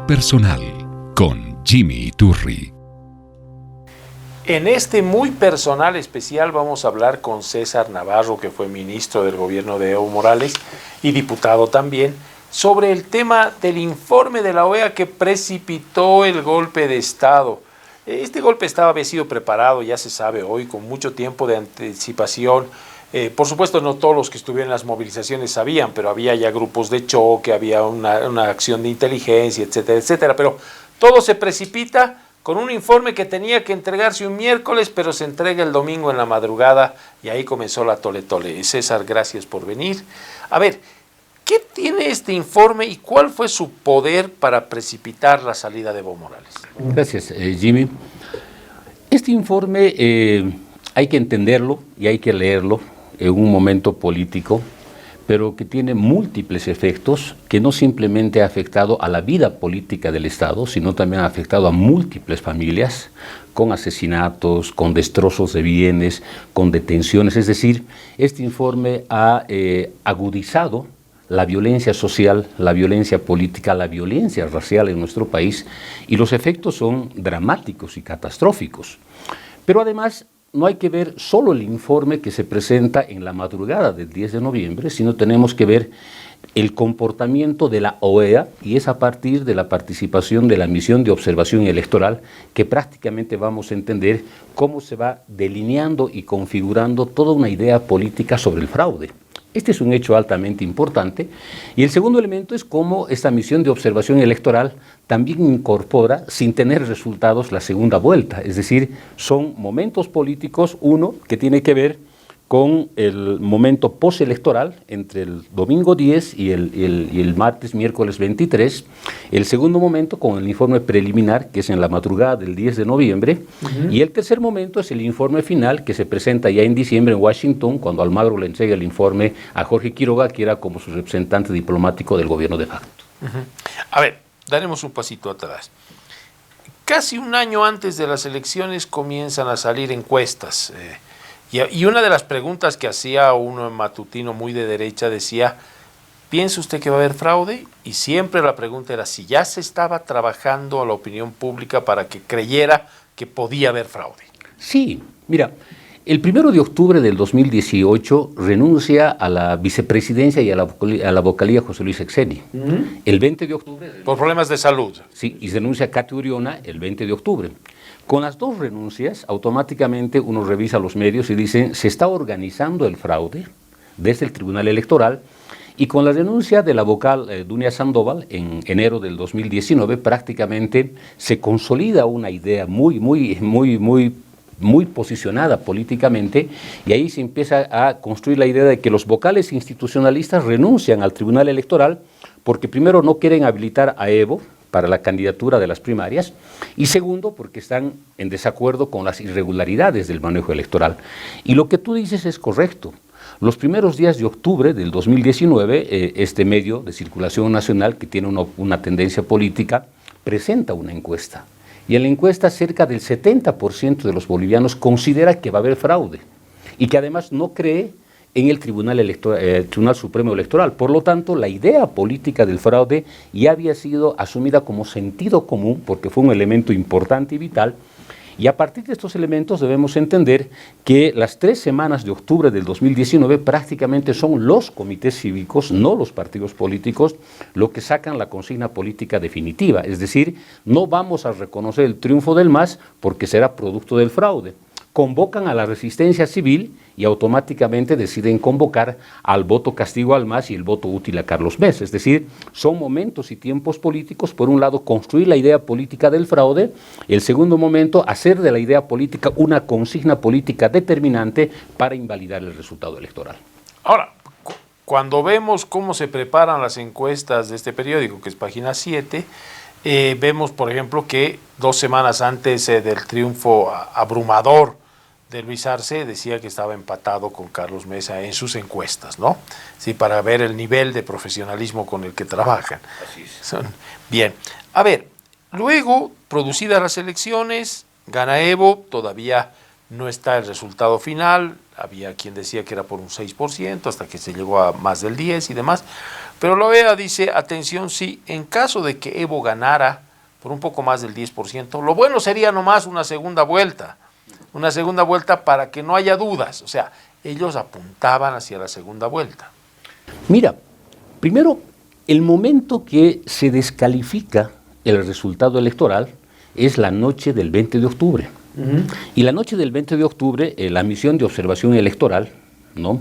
personal con Jimmy Iturri. En este muy personal especial vamos a hablar con César Navarro, que fue ministro del gobierno de Evo Morales y diputado también, sobre el tema del informe de la OEA que precipitó el golpe de Estado. Este golpe de Estado había sido preparado, ya se sabe hoy, con mucho tiempo de anticipación. Por supuesto, no todos los que estuvieron en las movilizaciones sabían, pero había ya grupos de choque, había una acción de inteligencia, etcétera, etcétera. Pero todo se precipita con un informe que tenía que entregarse un miércoles, pero se entrega el domingo en la madrugada y ahí comenzó la tole-tole. César, gracias por venir. A ver, ¿qué tiene este informe y cuál fue su poder para precipitar la salida de Evo Morales? Gracias, Jimmy. Este informe hay que entenderlo y hay que leerlo en un momento político, pero que tiene múltiples efectos, que no simplemente ha afectado a la vida política del Estado, sino también ha afectado a múltiples familias, con asesinatos, con destrozos de bienes, con detenciones. Es decir, este informe ha agudizado la violencia social, la violencia política, la violencia racial en nuestro país, y los efectos son dramáticos y catastróficos. Pero además, no hay que ver solo el informe que se presenta en la madrugada del 10 de noviembre, sino tenemos que ver el comportamiento de la OEA, y es a partir de la participación de la misión de observación electoral que prácticamente vamos a entender cómo se va delineando y configurando toda una idea política sobre el fraude. Este es un hecho altamente importante. Y el segundo elemento es cómo esta misión de observación electoral también incorpora, sin tener resultados, la segunda vuelta. Es decir, son momentos políticos, uno que tiene que ver con el momento postelectoral entre el domingo 10 y el miércoles 23, el segundo momento con el informe preliminar, que es en la madrugada del 10 de noviembre, y el tercer momento es el informe final, que se presenta ya en diciembre en Washington, cuando Almagro le entrega el informe a Jorge Quiroga, que era como su representante diplomático del gobierno de facto. A ver, daremos un pasito atrás. Casi un año antes de las elecciones comienzan a salir encuestas, y una de las preguntas que hacía uno matutino muy de derecha decía, ¿piensa usted que va a haber fraude? Y siempre la pregunta era si ya se estaba trabajando a la opinión pública para que creyera que podía haber fraude. Sí, mira, el 1 de octubre del 2018 renuncia a la vicepresidencia y a la vocalía José Luis Exeni. El 20 de octubre... Por problemas de salud. Sí, y renuncia Katy Uriona el 20 de octubre. Con las dos renuncias, automáticamente uno revisa los medios y dicen, se está organizando el fraude desde el Tribunal Electoral, y con la renuncia de la vocal Dunia Sandoval en enero del 2019, prácticamente se consolida una idea muy posicionada políticamente, y ahí se empieza a construir la idea de que los vocales institucionalistas renuncian al Tribunal Electoral porque primero no quieren habilitar a Evo para la candidatura de las primarias, y segundo, porque están en desacuerdo con las irregularidades del manejo electoral. Y lo que tú dices es correcto. Los primeros días de octubre del 2019, este medio de circulación nacional, que tiene una tendencia política, presenta una encuesta. Y en la encuesta cerca del 70% de los bolivianos considera que va a haber fraude, y que además no cree en el Tribunal Supremo Electoral. Por lo tanto, la idea política del fraude ya había sido asumida como sentido común, porque fue un elemento importante y vital, y a partir de estos elementos debemos entender que las 3 semanas de octubre del 2019 prácticamente son los comités cívicos, no los partidos políticos, lo que sacan la consigna política definitiva. Es decir, no vamos a reconocer el triunfo del MAS porque será producto del fraude. Convocan a la resistencia civil y automáticamente deciden convocar al voto castigo al MAS y el voto útil a Carlos Mesa. Es decir, son momentos y tiempos políticos. Por un lado, construir la idea política del fraude. El segundo momento, hacer de la idea política una consigna política determinante para invalidar el resultado electoral. Ahora, cuando vemos cómo se preparan las encuestas de este periódico, que es Página 7, vemos, por ejemplo, que 2 semanas antes del triunfo abrumador de Luis Arce, decía que estaba empatado con Carlos Mesa en sus encuestas, ¿no? Sí, para ver el nivel de profesionalismo con el que trabajan. Así es. Bien. A ver, luego, producidas las elecciones, gana Evo, todavía no está el resultado final, había quien decía que era por un 6%, hasta que se llegó a más del 10% y demás. Pero la OEA dice, atención, sí, en caso de que Evo ganara por un poco más del 10%, lo bueno sería nomás una segunda vuelta para que no haya dudas. O sea, ellos apuntaban hacia la segunda vuelta. Mira, primero, el momento que se descalifica el resultado electoral es la noche del 20 de octubre. Y la noche del 20 de octubre, la misión de observación electoral, ¿no?,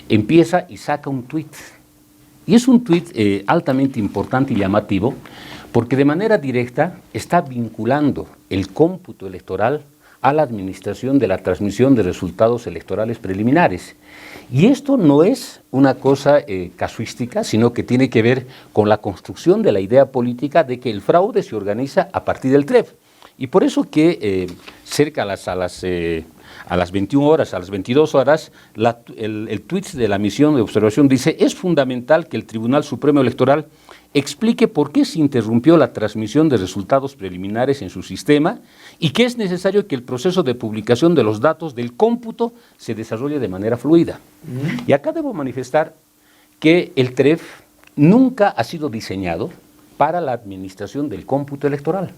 empieza y saca un tuit. Y es un tuit altamente importante y llamativo, porque de manera directa está vinculando el cómputo electoral a la administración de la transmisión de resultados electorales preliminares. Y esto no es una cosa casuística, sino que tiene que ver con la construcción de la idea política de que el fraude se organiza a partir del TREF. Y por eso que cerca a las 21 horas, a las 22 horas, el tuit de la misión de observación dice: es fundamental que el Tribunal Supremo Electoral explique por qué se interrumpió la transmisión de resultados preliminares en su sistema y que es necesario que el proceso de publicación de los datos del cómputo se desarrolle de manera fluida. Y acá debo manifestar que el TREF nunca ha sido diseñado para la administración del cómputo electoral.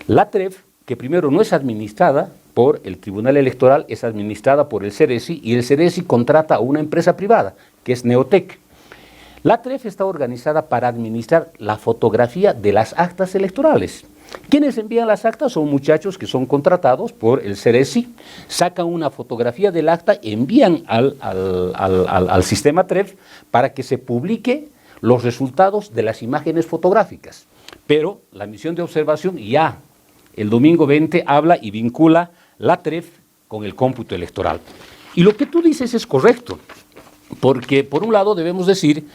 La TREF, que primero no es administrada por el Tribunal Electoral, es administrada por el CERESI, y el CERESI contrata a una empresa privada, que es Neotec. La TREF está organizada para administrar la fotografía de las actas electorales. Quienes envían las actas son muchachos que son contratados por el CERESI, sacan una fotografía del acta y envían al sistema TREF para que se publique los resultados de las imágenes fotográficas. Pero la misión de observación ya el domingo 20 habla y vincula la TREF con el cómputo electoral. Y lo que tú dices es correcto, porque por un lado debemos decir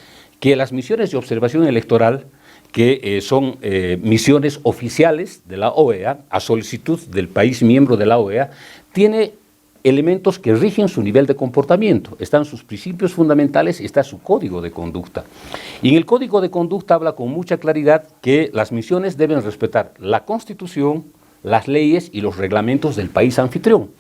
que las misiones de observación electoral, que son misiones oficiales de la OEA, a solicitud del país miembro de la OEA, tiene elementos que rigen su nivel de comportamiento. Están sus principios fundamentales y está su código de conducta. Y en el código de conducta habla con mucha claridad que las misiones deben respetar la Constitución, las leyes y los reglamentos del país anfitrión.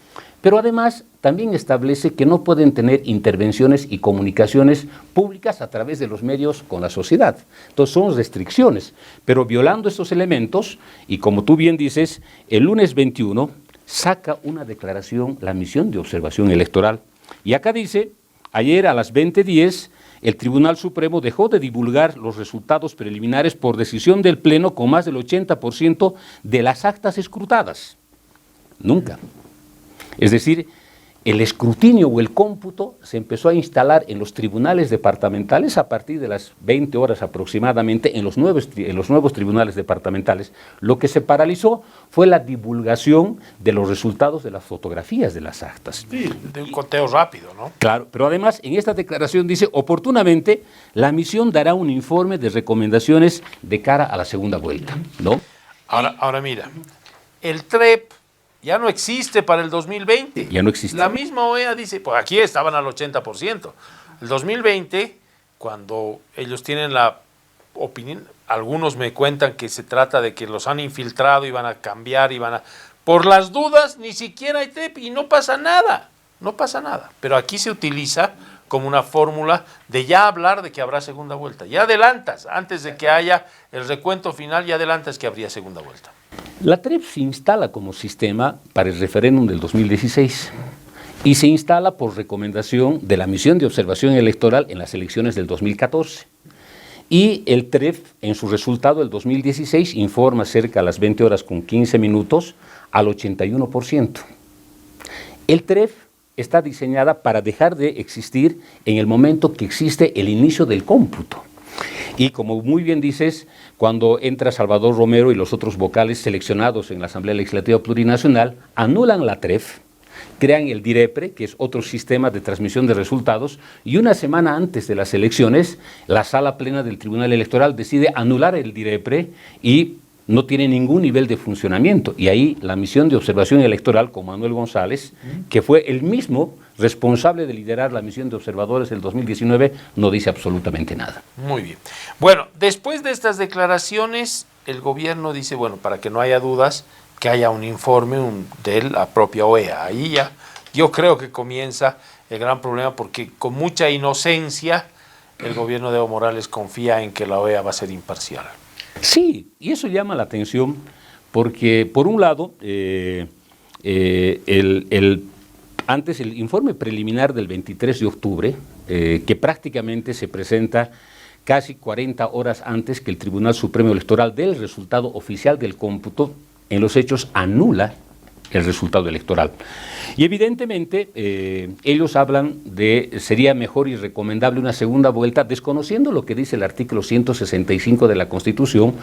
Pero además también establece que no pueden tener intervenciones y comunicaciones públicas a través de los medios con la sociedad. Entonces son restricciones, pero violando estos elementos, y como tú bien dices, el lunes 21 saca una declaración la misión de observación electoral. Y acá dice: ayer a las 20:10 el Tribunal Supremo dejó de divulgar los resultados preliminares por decisión del Pleno con más del 80% de las actas escrutadas. Nunca. Es decir, el escrutinio o el cómputo se empezó a instalar en los tribunales departamentales a partir de las 20 horas aproximadamente en los nuevos tribunales departamentales. Lo que se paralizó fue la divulgación de los resultados de las fotografías de las actas. Sí, de un conteo rápido, ¿no? Claro, pero además en esta declaración dice: oportunamente la misión dará un informe de recomendaciones de cara a la segunda vuelta, ¿no? Ahora mira, el TREP ya no existe para el 2020. Ya no existe. La misma OEA dice, pues aquí estaban al 80%. El 2020, cuando ellos tienen la opinión, algunos me cuentan que se trata de que los han infiltrado y van a cambiar y por las dudas, ni siquiera hay TREP y no pasa nada. No pasa nada. Pero aquí se utiliza como una fórmula de ya hablar de que habrá segunda vuelta. Ya adelantas, antes de que haya el recuento final, ya adelantas que habría segunda vuelta. La TREP se instala como sistema para el referéndum del 2016 y se instala por recomendación de la misión de observación electoral en las elecciones del 2014. Y el TREP, en su resultado del 2016, informa cerca a las 20 horas con 15 minutos al 81%. El TREP está diseñada para dejar de existir en el momento que existe el inicio del cómputo. Y como muy bien dices, cuando entra Salvador Romero y los otros vocales seleccionados en la Asamblea Legislativa Plurinacional, anulan la TREF, crean el DIREPRE, que es otro sistema de transmisión de resultados, y una semana antes de las elecciones, la Sala Plena del Tribunal Electoral decide anular el DIREPRE y no tiene ningún nivel de funcionamiento. Y ahí la misión de observación electoral con Manuel González, que fue el mismo responsable de liderar la misión de observadores del 2019, no dice absolutamente nada. Muy bien. Bueno, después de estas declaraciones, el gobierno dice, bueno, para que no haya dudas, que haya un informe de la propia OEA. Ahí yo creo que comienza el gran problema, porque con mucha inocencia el gobierno de Evo Morales confía en que la OEA va a ser imparcial. Sí, y eso llama la atención porque, por un lado, antes el informe preliminar del 23 de octubre, que prácticamente se presenta casi 40 horas antes que el Tribunal Supremo Electoral dé el resultado oficial del cómputo, en los hechos anula el resultado electoral. Y evidentemente ellos hablan de sería mejor y recomendable una segunda vuelta, desconociendo lo que dice el artículo 165 de la Constitución,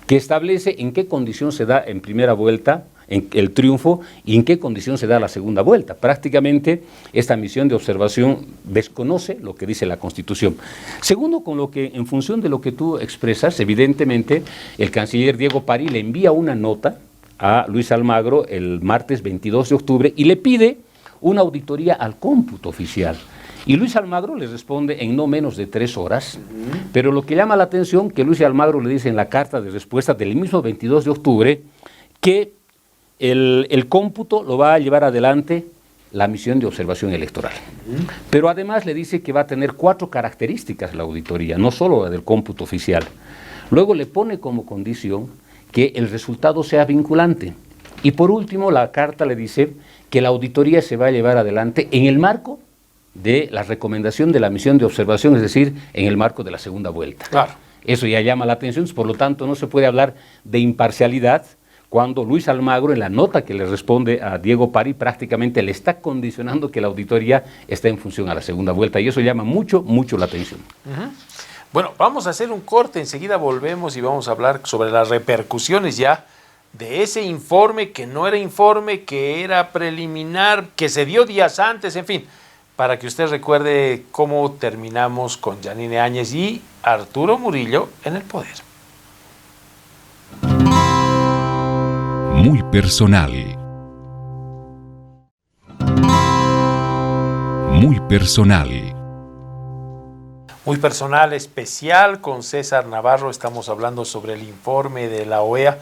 que establece en qué condición se da en primera vuelta el triunfo y en qué condición se da la segunda vuelta. Prácticamente esta misión de observación desconoce lo que dice la Constitución. Segundo, con lo que, en función de lo que tú expresas, evidentemente el canciller Diego Pari le envía una nota a Luis Almagro el martes 22 de octubre y le pide una auditoría al cómputo oficial. Y Luis Almagro le responde en no menos de 3 horas, pero lo que llama la atención que Luis Almagro le dice en la carta de respuesta del mismo 22 de octubre que el cómputo lo va a llevar adelante la misión de observación electoral. Pero además le dice que va a tener 4 características la auditoría, no solo la del cómputo oficial. Luego le pone como condición que el resultado sea vinculante. Y por último, la carta le dice que la auditoría se va a llevar adelante en el marco de la recomendación de la misión de observación, es decir, en el marco de la segunda vuelta. Claro. Eso ya llama la atención, por lo tanto no se puede hablar de imparcialidad cuando Luis Almagro, en la nota que le responde a Diego Pari, prácticamente le está condicionando que la auditoría esté en función a la segunda vuelta, y eso llama mucho la atención. Bueno, vamos a hacer un corte, enseguida volvemos y vamos a hablar sobre las repercusiones ya de ese informe que no era informe, que era preliminar, que se dio días antes, en fin, para que usted recuerde cómo terminamos con Yanine Áñez y Arturo Murillo en el poder. Muy personal. Muy personal. Muy personal, especial con César Navarro. Estamos hablando sobre el informe de la OEA,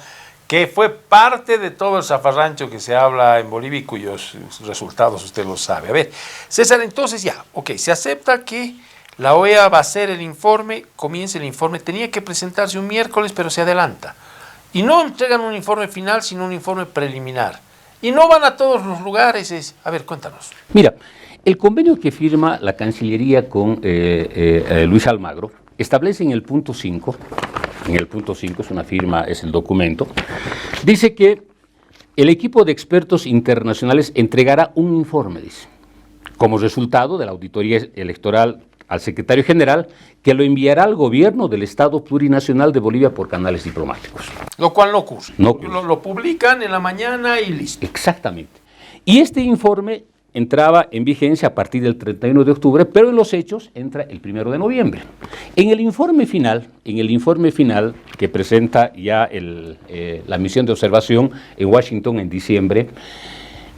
que fue parte de todo el zafarrancho que se habla en Bolivia y cuyos resultados usted lo sabe. A ver, César, entonces ya, se acepta que la OEA va a hacer el informe, comienza el informe, tenía que presentarse un miércoles, pero se adelanta. Y no entregan un informe final, sino un informe preliminar. Y no van a todos los lugares. A ver, cuéntanos. Mira, el convenio que firma la Cancillería con Luis Almagro establece en el punto 5, es una firma, es el documento, dice que el equipo de expertos internacionales entregará un informe, dice, como resultado de la auditoría electoral al secretario general, que lo enviará al gobierno del Estado Plurinacional de Bolivia por canales diplomáticos. Lo cual no ocurre. No ocurre. Lo publican en la mañana y listo. Exactamente. Y este informe entraba en vigencia a partir del 31 de octubre, pero en los hechos entra el 1 de noviembre. En el informe final que presenta ya la misión de observación en Washington en diciembre,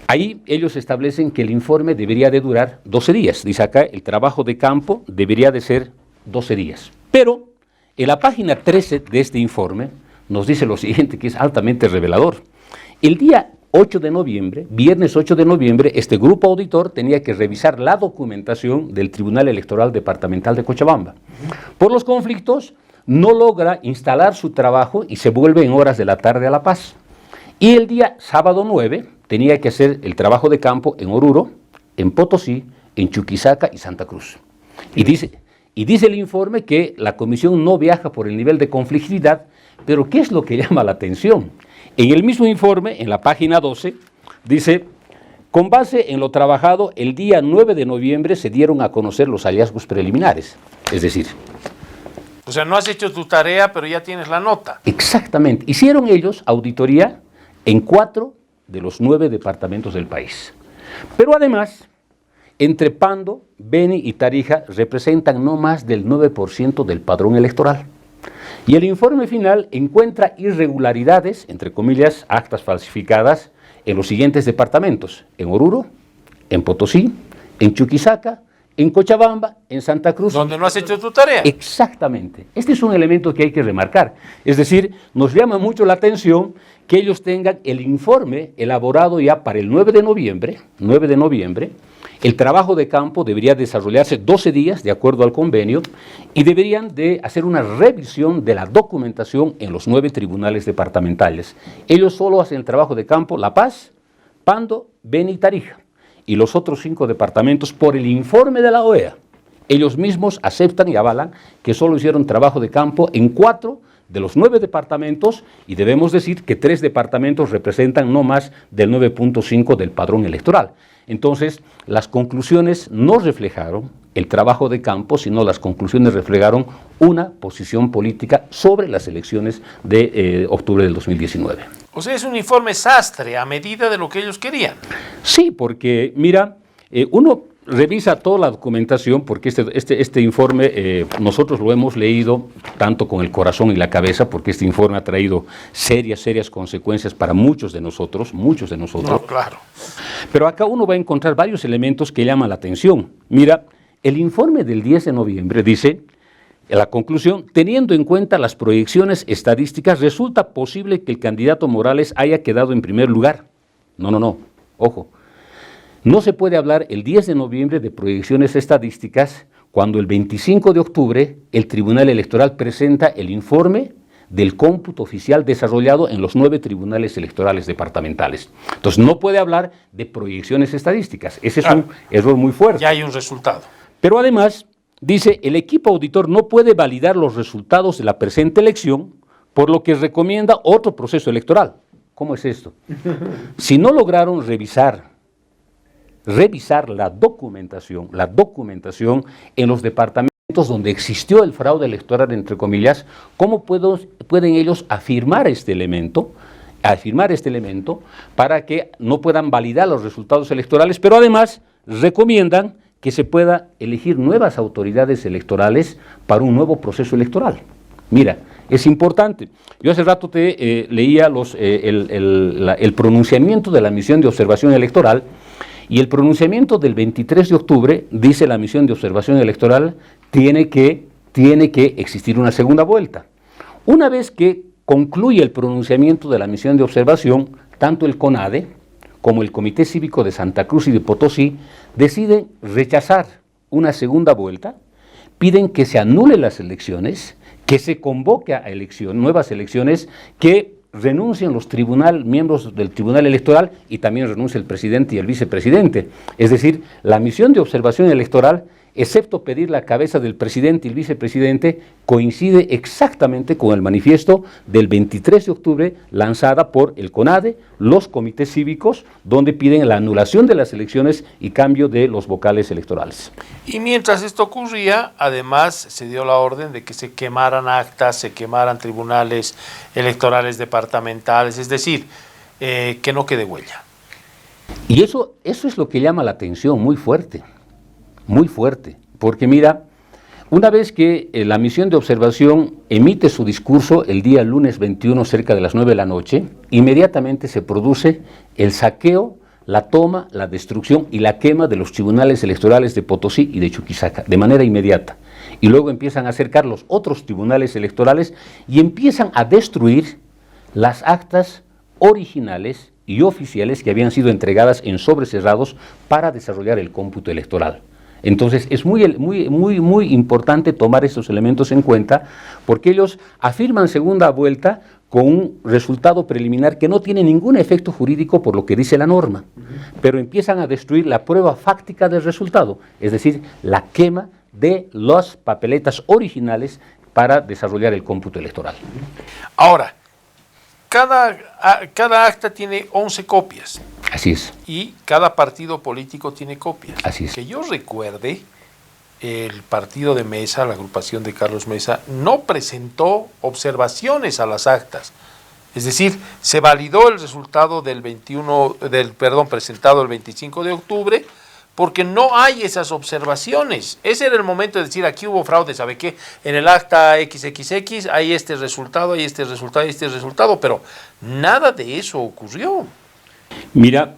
ahí ellos establecen que el informe debería de durar 12 días. Dice acá, el trabajo de campo debería de ser 12 días. Pero en la página 13 de este informe nos dice lo siguiente, que es altamente revelador. El día 8 de noviembre, viernes 8 de noviembre, este grupo auditor tenía que revisar la documentación del Tribunal Electoral Departamental de Cochabamba. Por los conflictos, no logra instalar su trabajo y se vuelve en horas de la tarde a La Paz. Y el día sábado 9 tenía que hacer el trabajo de campo en Oruro, en Potosí, en Chuquisaca y Santa Cruz. Y dice el informe que la comisión no viaja por el nivel de conflictividad, pero ¿qué es lo que llama la atención? En el mismo informe, en la página 12, dice, con base en lo trabajado, el día 9 de noviembre se dieron a conocer los hallazgos preliminares. Es decir, o sea, no has hecho tu tarea, pero ya tienes la nota. Exactamente. Hicieron ellos auditoría en 4 de los 9 departamentos del país. Pero además, entre Pando, Beni y Tarija representan no más del 9% del padrón electoral. Y el informe final encuentra irregularidades, entre comillas, actas falsificadas, en los siguientes departamentos: en Oruro, en Potosí, en Chuquisaca, en Cochabamba, en Santa Cruz. Donde no has hecho tu tarea. Exactamente. Este es un elemento que hay que remarcar. Es decir, nos llama mucho la atención que ellos tengan el informe elaborado ya para el 9 de noviembre. El trabajo de campo debería desarrollarse 12 días, de acuerdo al convenio, y deberían de hacer una revisión de la documentación en los 9 tribunales departamentales. Ellos solo hacen el trabajo de campo La Paz, Pando, Beni y Tarija. Y los otros 5 departamentos, por el informe de la OEA, ellos mismos aceptan y avalan que solo hicieron trabajo de campo en 4 de los 9 departamentos, y debemos decir que 3 departamentos representan no más del 9.5 del padrón electoral. Entonces, las conclusiones no reflejaron el trabajo de campo, sino las conclusiones reflejaron una posición política sobre las elecciones de octubre del 2019. O sea, es un informe sastre a medida de lo que ellos querían. Sí, porque, mira, uno revisa toda la documentación, porque este informe nosotros lo hemos leído tanto con el corazón y la cabeza, porque este informe ha traído serias consecuencias para muchos de nosotros. No, claro. Pero acá uno va a encontrar varios elementos que llaman la atención. Mira, el informe del 10 de noviembre dice, en la conclusión, teniendo en cuenta las proyecciones estadísticas, resulta posible que el candidato Morales haya quedado en primer lugar. No, ojo. No se puede hablar el 10 de noviembre de proyecciones estadísticas cuando el 25 de octubre el Tribunal Electoral presenta el informe del cómputo oficial desarrollado en los 9 tribunales electorales departamentales. Entonces no puede hablar de proyecciones estadísticas. Ese es un error muy fuerte. Ya hay un resultado. Pero además, dice, el equipo auditor no puede validar los resultados de la presente elección, por lo que recomienda otro proceso electoral. ¿Cómo es esto? Si no lograron revisar la documentación en los departamentos donde existió el fraude electoral, entre comillas, ¿cómo pueden ellos afirmar este elemento para que no puedan validar los resultados electorales? Pero además recomiendan que se pueda elegir nuevas autoridades electorales para un nuevo proceso electoral. Mira, es importante. Yo hace rato te leía el pronunciamiento de la misión de observación electoral, y el pronunciamiento del 23 de octubre dice: la misión de observación electoral tiene que existir una segunda vuelta. Una vez que concluye el pronunciamiento de la misión de observación, tanto el CONADE como el Comité Cívico de Santa Cruz y de Potosí deciden rechazar una segunda vuelta, piden que se anulen las elecciones, que se convoque a nuevas elecciones, que renuncien los miembros del Tribunal Electoral, y también renuncia el presidente y el vicepresidente. Es decir, la misión de observación electoral, excepto pedir la cabeza del presidente y el vicepresidente, coincide exactamente con el manifiesto del 23 de octubre lanzada por el CONADE, los comités cívicos, donde piden la anulación de las elecciones y cambio de los vocales electorales. Y mientras esto ocurría, además se dio la orden de que se quemaran actas, se quemaran tribunales electorales departamentales, es decir, que no quede huella. Y eso es lo que llama la atención muy fuerte, porque mira, una vez que la misión de observación emite su discurso el día lunes 21 cerca de las 9 de la noche, inmediatamente se produce el saqueo, la toma, la destrucción y la quema de los tribunales electorales de Potosí y de Chuquisaca, de manera inmediata. Y luego empiezan a acercar los otros tribunales electorales y empiezan a destruir las actas originales y oficiales que habían sido entregadas en sobres cerrados para desarrollar el cómputo electoral. Entonces es muy importante tomar estos elementos en cuenta, porque ellos afirman segunda vuelta con un resultado preliminar que no tiene ningún efecto jurídico por lo que dice la norma, pero empiezan a destruir la prueba fáctica del resultado, es decir, la quema de las papeletas originales para desarrollar el cómputo electoral. Ahora, cada acta tiene 11 copias. Así es. Y cada partido político tiene copias. Así es. Que yo recuerde, el partido de Mesa, la agrupación de Carlos Mesa, no presentó observaciones a las actas. Es decir, se validó el resultado presentado el 25 de octubre, porque no hay esas observaciones. Ese era el momento de decir, aquí hubo fraude, ¿sabe qué? En el acta XXX hay este resultado, hay este resultado, hay este resultado, pero nada de eso ocurrió. Mira,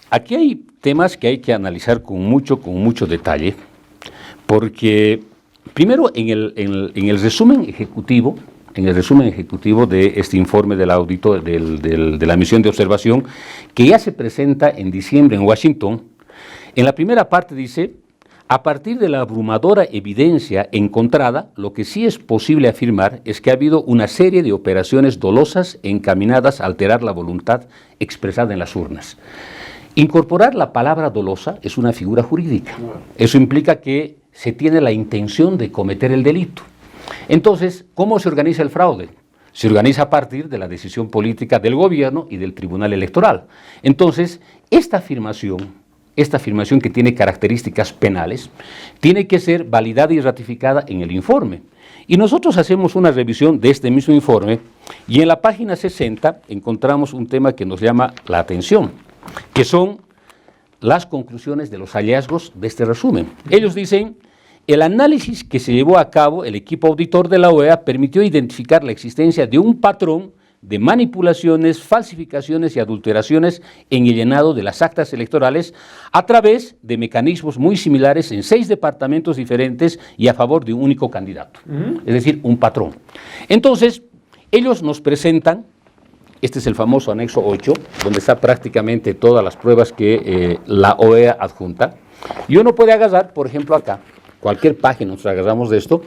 aquí hay temas que hay que analizar con mucho detalle, porque primero en el resumen ejecutivo, de este informe del audito de la misión de observación, que ya se presenta en diciembre en Washington, en la primera parte dice: a partir de la abrumadora evidencia encontrada, lo que sí es posible afirmar es que ha habido una serie de operaciones dolosas encaminadas a alterar la voluntad expresada en las urnas. Incorporar la palabra dolosa es una figura jurídica. Eso implica que se tiene la intención de cometer el delito. Entonces, ¿cómo se organiza el fraude? Se organiza a partir de la decisión política del gobierno y del Tribunal Electoral. Entonces, esta afirmación que tiene características penales, tiene que ser validada y ratificada en el informe. Y nosotros hacemos una revisión de este mismo informe y en la página 60 encontramos un tema que nos llama la atención, que son las conclusiones de los hallazgos de este resumen. Ellos dicen: el análisis que se llevó a cabo el equipo auditor de la OEA permitió identificar la existencia de un patrón de manipulaciones, falsificaciones y adulteraciones en el llenado de las actas electorales a través de mecanismos muy similares en 6 departamentos diferentes y a favor de un único candidato. Es decir, un patrón. Entonces, ellos nos presentan, este es el famoso anexo 8, donde está prácticamente todas las pruebas que la OEA adjunta, y uno puede agarrar, por ejemplo, acá, cualquier página, nos agarramos de esto,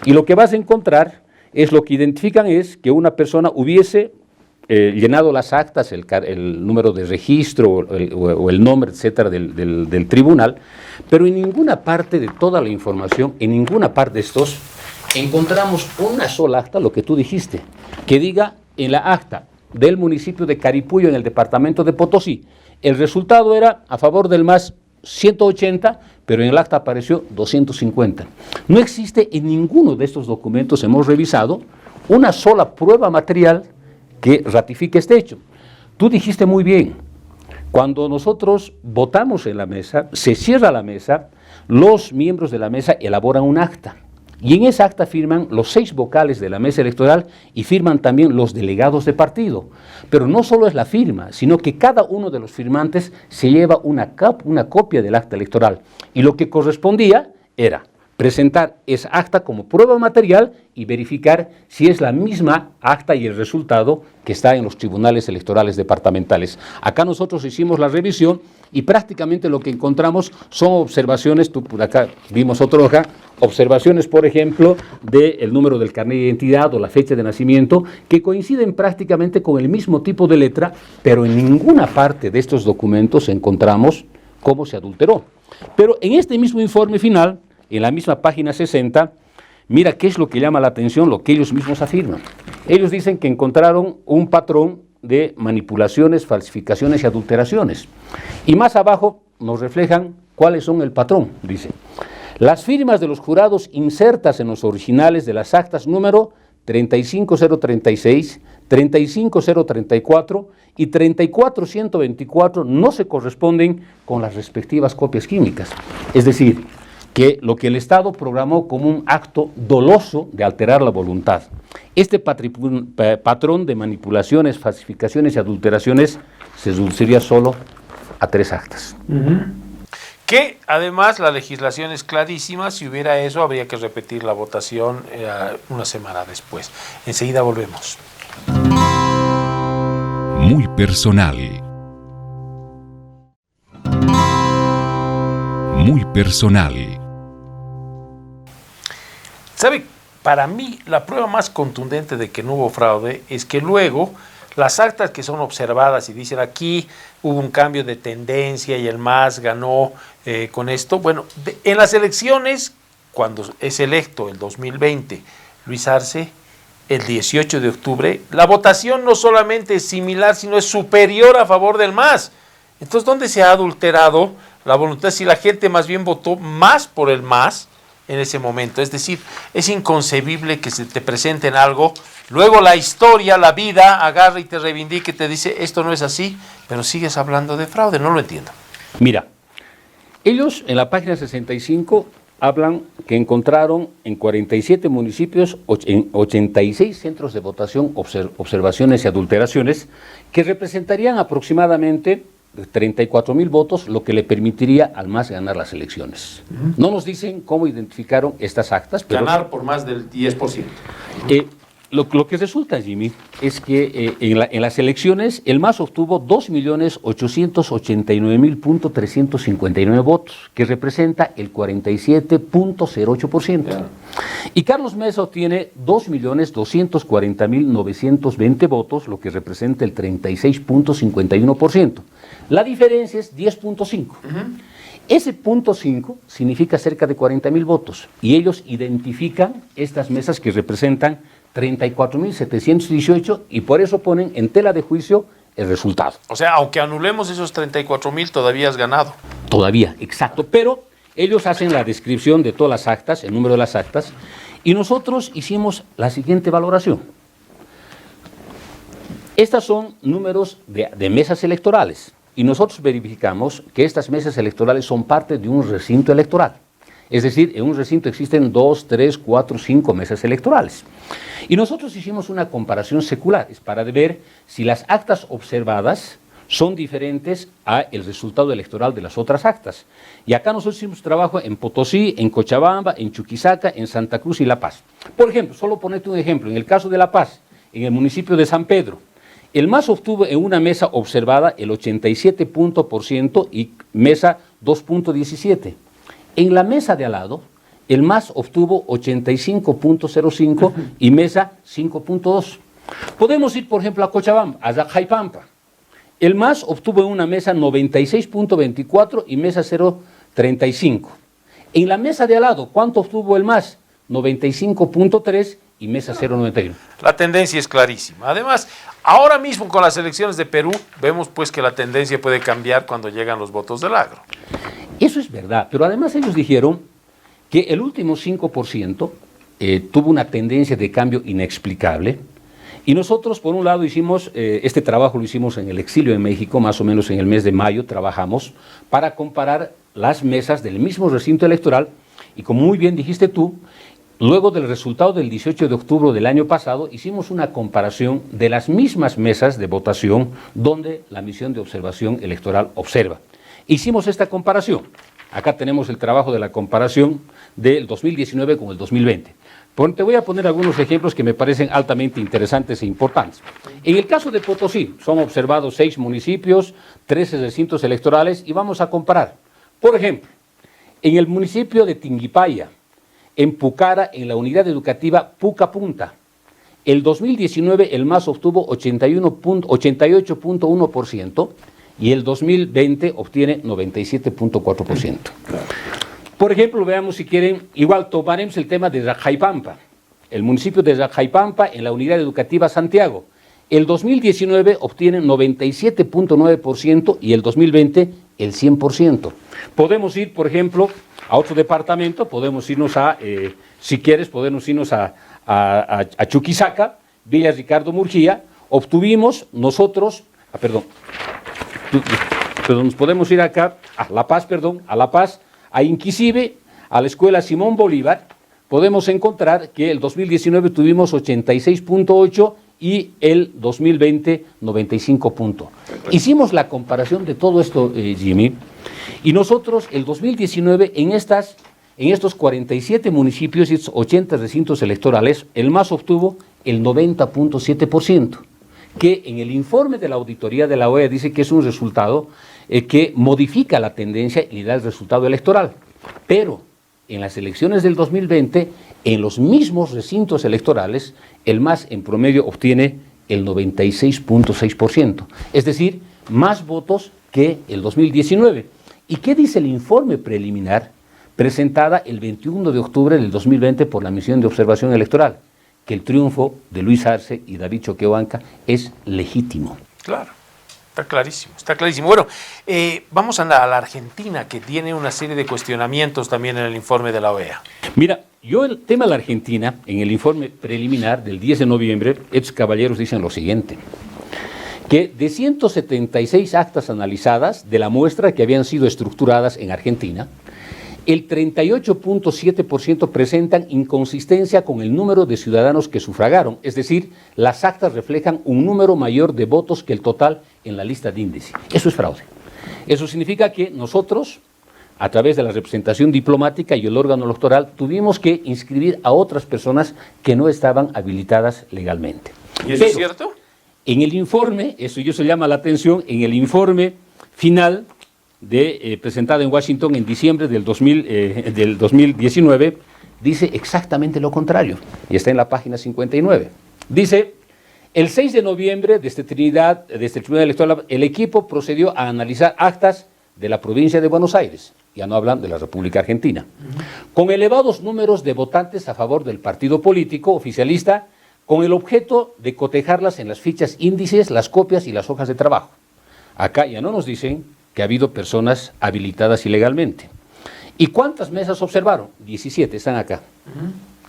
y lo que vas a encontrar es lo que identifican es que una persona hubiese llenado las actas, el número de registro o el nombre, etcétera, del tribunal, pero en ninguna parte de toda la información, en ninguna parte de estos, encontramos una sola acta, lo que tú dijiste, que diga en la acta del municipio de Caripuyo, en el departamento de Potosí, el resultado era a favor del MAS 180, pero en el acta apareció 250. No existe en ninguno de estos documentos, hemos revisado, una sola prueba material que ratifique este hecho. Tú dijiste muy bien, cuando nosotros votamos en la mesa, se cierra la mesa, los miembros de la mesa elaboran un acta. Y en esa acta firman los 6 vocales de la mesa electoral y firman también los delegados de partido. Pero no solo es la firma, sino que cada uno de los firmantes se lleva una copia del acta electoral. Y lo que correspondía era presentar esa acta como prueba material y verificar si es la misma acta y el resultado que está en los tribunales electorales departamentales. Acá nosotros hicimos la revisión y prácticamente lo que encontramos son observaciones, tú por acá vimos otra hoja, observaciones, por ejemplo, del número del carnet de identidad o la fecha de nacimiento, que coinciden prácticamente con el mismo tipo de letra, pero en ninguna parte de estos documentos encontramos cómo se adulteró. Pero en este mismo informe final, en la misma página 60, mira qué es lo que llama la atención, lo que ellos mismos afirman. Ellos dicen que encontraron un patrón de manipulaciones, falsificaciones y adulteraciones. Y más abajo nos reflejan cuáles son el patrón, dice. Las firmas de los jurados insertas en los originales de las actas número 35036, 35034 y 34124 no se corresponden con las respectivas copias químicas. Es decir, que lo que el Estado programó como un acto doloso de alterar la voluntad. Este patrón de manipulaciones, falsificaciones y adulteraciones se reduciría solo a 3 actas. Que además la legislación es clarísima, si hubiera eso habría que repetir la votación una semana después. Enseguida volvemos. Muy personal. Muy personal. ¿Sabe? Para mí, la prueba más contundente de que no hubo fraude es que luego las actas que son observadas y dicen aquí hubo un cambio de tendencia y el MAS ganó con esto. Bueno, en las elecciones, cuando es electo el 2020 Luis Arce, el 18 de octubre, la votación no solamente es similar, sino es superior a favor del MAS. Entonces, ¿dónde se ha adulterado la voluntad? Si la gente más bien votó más por el MAS en ese momento. Es decir, es inconcebible que se te presenten algo, luego la historia, la vida, agarra y te reivindica y te dice, esto no es así, pero sigues hablando de fraude, no lo entiendo. Mira, ellos en la página 65 hablan que encontraron en 47 municipios, en 86 centros de votación, observaciones y adulteraciones, que representarían aproximadamente 34.000 votos, lo que le permitiría al MAS ganar las elecciones. No nos dicen cómo identificaron estas actas. Pero ganar por más del 10%. Lo que resulta, Jimmy, es que en las elecciones el MAS obtuvo 2.889.359 votos, que representa el 47.08%. Yeah. Y Carlos Mesa obtiene 2.240.920 votos, lo que representa el 36.51%. La diferencia es 10.5%. Ese 0.5 significa cerca de 40.000 votos, y ellos identifican estas mesas que representan 34.718 y por eso ponen en tela de juicio el resultado. O sea, aunque anulemos esos 34.000, todavía has ganado. Todavía, exacto. Pero ellos hacen la descripción de todas las actas, el número de las actas, y nosotros hicimos la siguiente valoración. Estas son números de mesas electorales, y nosotros verificamos que estas mesas electorales son parte de un recinto electoral. Es decir, en un recinto existen 2, 3, 4, 5 mesas electorales. Y nosotros hicimos una comparación secular para ver si las actas observadas son diferentes al resultado electoral de las otras actas. Y acá nosotros hicimos trabajo en Potosí, en Cochabamba, en Chuquisaca, en Santa Cruz y La Paz. Por ejemplo, solo ponerte un ejemplo, en el caso de La Paz, en el municipio de San Pedro, el MAS obtuvo en una mesa observada el 87% y mesa 2.17%. En la mesa de al lado, el MAS obtuvo 85.05 y mesa 5.2. Podemos ir, por ejemplo, a Cochabamba, a Jaipampa. El MAS obtuvo en una mesa 96.24 y mesa 0.35. En la mesa de al lado, ¿cuánto obtuvo el MAS? 95.3 y mesa 0.91. La tendencia es clarísima. Además, ahora mismo con las elecciones de Perú, vemos pues que la tendencia puede cambiar cuando llegan los votos del agro. Eso es verdad, pero además ellos dijeron que el último 5% tuvo una tendencia de cambio inexplicable, y nosotros por un lado hicimos, este trabajo lo hicimos en el exilio en México, más o menos en el mes de mayo trabajamos para comparar las mesas del mismo recinto electoral, y como muy bien dijiste tú, luego del resultado del 18 de octubre del año pasado, hicimos una comparación de las mismas mesas de votación donde la misión de observación electoral observa. Hicimos esta comparación. Acá tenemos el trabajo de la comparación del 2019 con el 2020. Te voy a poner algunos ejemplos que me parecen altamente interesantes e importantes. En el caso de Potosí, son observados 6 municipios, 13 recintos electorales, y vamos a comparar. Por ejemplo, en el municipio de Tinguipaya, en Pucara, en la unidad educativa Pucapunta, el 2019 el MAS obtuvo 88.1%, y el 2020 obtiene 97.4%. Por ejemplo, veamos si quieren, igual tomaremos el tema de Jaipampa, el municipio de Jaipampa en la unidad educativa Santiago. El 2019 obtiene 97.9% y el 2020 el 100%. Podemos ir, por ejemplo, a otro departamento, podemos irnos a, si quieres, podemos irnos a Chuquisaca, Villa Ricardo Murguía, obtuvimos nosotros, nos podemos ir acá, a La Paz, a Inquisibe, a la Escuela Simón Bolívar, podemos encontrar que el 2019 tuvimos 86.8 y el 2020 95 puntos. Hicimos la comparación de todo esto, Jimmy, y nosotros el 2019 en estos 47 municipios y 80 recintos electorales, el MAS obtuvo el 90.7%. que en el informe de la auditoría de la OEA dice que es un resultado que modifica la tendencia y da el resultado electoral. Pero en las elecciones del 2020, en los mismos recintos electorales, el MAS en promedio obtiene el 96.6%, es decir, más votos que el 2019. ¿Y qué dice el informe preliminar presentada el 21 de octubre del 2020 por la misión de observación electoral? Que el triunfo de Luis Arce y David Choquehuanca es legítimo. Claro, está clarísimo, está clarísimo. Bueno, vamos a la Argentina, que tiene una serie de cuestionamientos también en el informe de la OEA. Mira, yo el tema de la Argentina, en el informe preliminar del 10 de noviembre, estos caballeros dicen lo siguiente, que de 176 actas analizadas de la muestra que habían sido estructuradas en Argentina, el 38.7% presentan inconsistencia con el número de ciudadanos que sufragaron, es decir, las actas reflejan un número mayor de votos que el total en la lista de índice. Eso es fraude. Eso significa que nosotros, a través de la representación diplomática y el órgano electoral, tuvimos que inscribir a otras personas que no estaban habilitadas legalmente. ¿Y eso es cierto? En el informe, eso llama la atención, en el informe final presentado en Washington en diciembre del 2019, dice exactamente lo contrario, y está en la página 59. Dice, el 6 de noviembre, desde Tribunal Electoral, el equipo procedió a analizar actas de la provincia de Buenos Aires, ya no hablan de la República Argentina, con elevados números de votantes a favor del partido político oficialista, con el objeto de cotejarlas en las fichas índices, las copias y las hojas de trabajo. Acá ya no nos dicen que ha habido personas habilitadas ilegalmente. ¿Y cuántas mesas observaron? 17, están acá.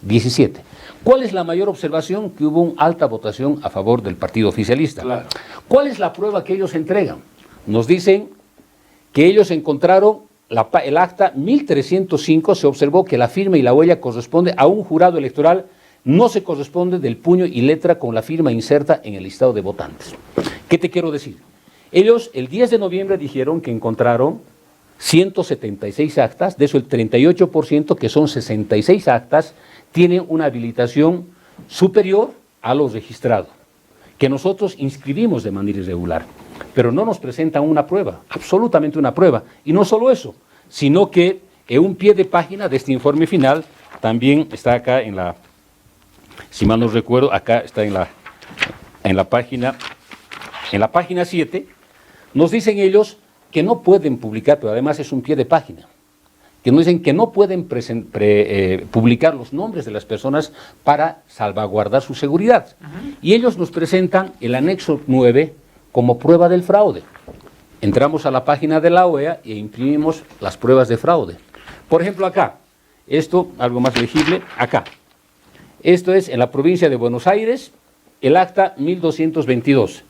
17. ¿Cuál es la mayor observación? Que hubo una alta votación a favor del partido oficialista. Claro. ¿Cuál es la prueba que ellos entregan? Nos dicen que ellos encontraron el acta 1305, se observó que la firma y la huella corresponde a un jurado electoral, no se corresponde del puño y letra con la firma inserta en el listado de votantes. ¿Qué te quiero decir? Ellos el 10 de noviembre dijeron que encontraron 176 actas, de eso el 38%, que son 66 actas, tienen una habilitación superior a lo registrado, que nosotros inscribimos de manera irregular, pero no nos presentan una prueba, absolutamente una prueba. Y no solo eso, sino que en un pie de página de este informe final, también está acá en la, si mal no recuerdo, acá está en la página 7, nos dicen ellos que no pueden publicar, pero además es un pie de página, que nos dicen que no pueden publicar los nombres de las personas para salvaguardar su seguridad. Y ellos nos presentan el anexo 9 como prueba del fraude. Entramos a la página de la OEA e imprimimos las pruebas de fraude. Por ejemplo, acá, esto, algo más legible, acá. Esto es en la provincia de Buenos Aires, el acta 1222.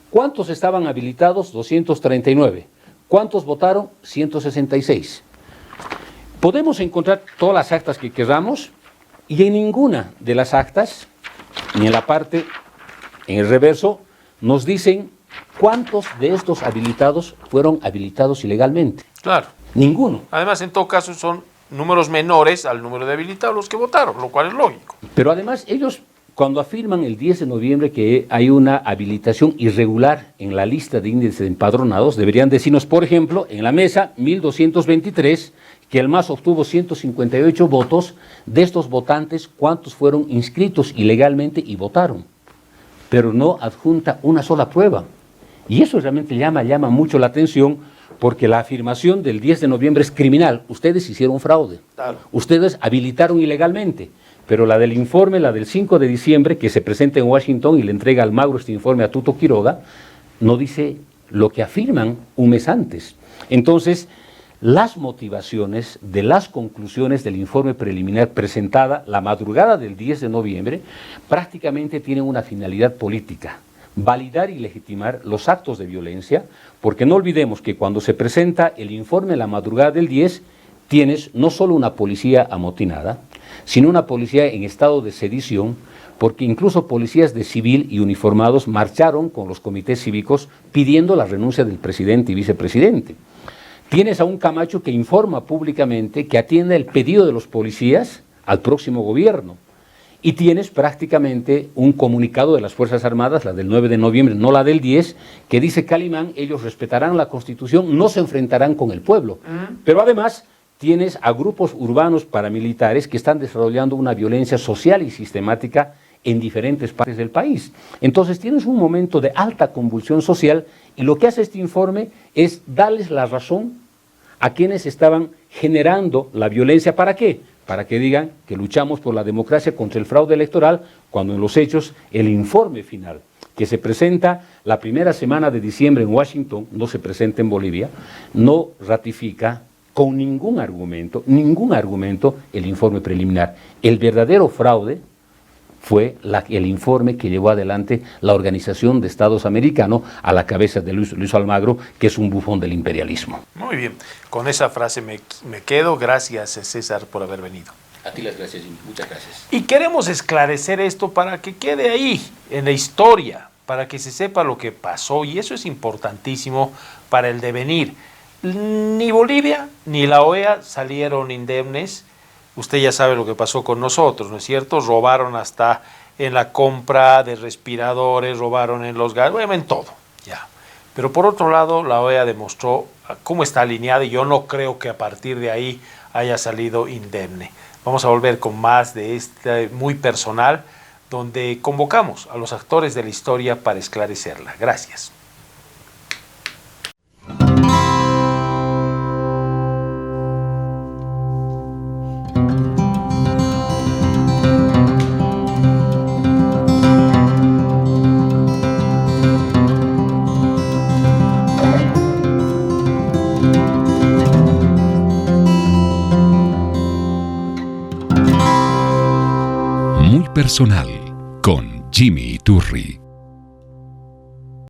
¿Cuántos estaban habilitados? 239. ¿Cuántos votaron? 166. Podemos encontrar todas las actas que queramos y en ninguna de las actas, ni en la parte, en el reverso, nos dicen cuántos de estos habilitados fueron habilitados ilegalmente. Claro. Ninguno. Además, en todo caso, son números menores al número de habilitados los que votaron, lo cual es lógico. Pero además, ellos, cuando afirman el 10 de noviembre que hay una habilitación irregular en la lista de índices empadronados, deberían decirnos, por ejemplo, en la mesa 1223, que el MAS obtuvo 158 votos, de estos votantes, ¿cuántos fueron inscritos ilegalmente y votaron? Pero no adjunta una sola prueba. Y eso realmente llama mucho la atención, porque la afirmación del 10 de noviembre es criminal. Ustedes hicieron fraude, Claro. ustedes habilitaron ilegalmente, pero la del informe, la del 5 de diciembre, que se presenta en Washington y le entrega al Magro este informe a Tuto Quiroga, no dice lo que afirman un mes antes. Entonces, las motivaciones de las conclusiones del informe preliminar presentada la madrugada del 10 de noviembre prácticamente tienen una finalidad política: validar y legitimar los actos de violencia, porque no olvidemos que cuando se presenta el informe en la madrugada del 10, tienes no solo una policía amotinada, sino una policía en estado de sedición, porque incluso policías de civil y uniformados marcharon con los comités cívicos pidiendo la renuncia del presidente y vicepresidente. Tienes a un Camacho que informa públicamente que atiende el pedido de los policías al próximo gobierno. Y tienes prácticamente un comunicado de las Fuerzas Armadas, la del 9 de noviembre, no la del 10, que dice Calimán, ellos respetarán la Constitución, no se enfrentarán con el pueblo. Pero además tienes a grupos urbanos paramilitares que están desarrollando una violencia social y sistemática en diferentes partes del país. Entonces tienes un momento de alta convulsión social y lo que hace este informe es darles la razón a quienes estaban generando la violencia. ¿Para qué? Para que digan que luchamos por la democracia contra el fraude electoral, cuando en los hechos el informe final, que se presenta la primera semana de diciembre en Washington, no se presenta en Bolivia, no ratifica con ningún argumento el informe preliminar. El verdadero fraude fue el informe que llevó adelante la Organización de Estados Americanos a la cabeza de Luis Almagro, que es un bufón del imperialismo. Muy bien, con esa frase me quedo. Gracias, César, por haber venido. A ti las gracias, Jimmy. Muchas gracias. Y queremos esclarecer esto para que quede ahí, en la historia, para que se sepa lo que pasó, y eso es importantísimo para el devenir. Ni Bolivia ni la OEA salieron indemnes. Usted ya sabe lo que pasó con nosotros, ¿no es cierto? Robaron hasta en la compra de respiradores, robaron en los gas, bueno, en todo, ya. Pero por otro lado, la OEA demostró cómo está alineada y yo no creo que a partir de ahí haya salido indemne. Vamos a volver con más de este muy personal, donde convocamos a los actores de la historia para esclarecerla. Gracias. Muy personal con Jimmy Iturri.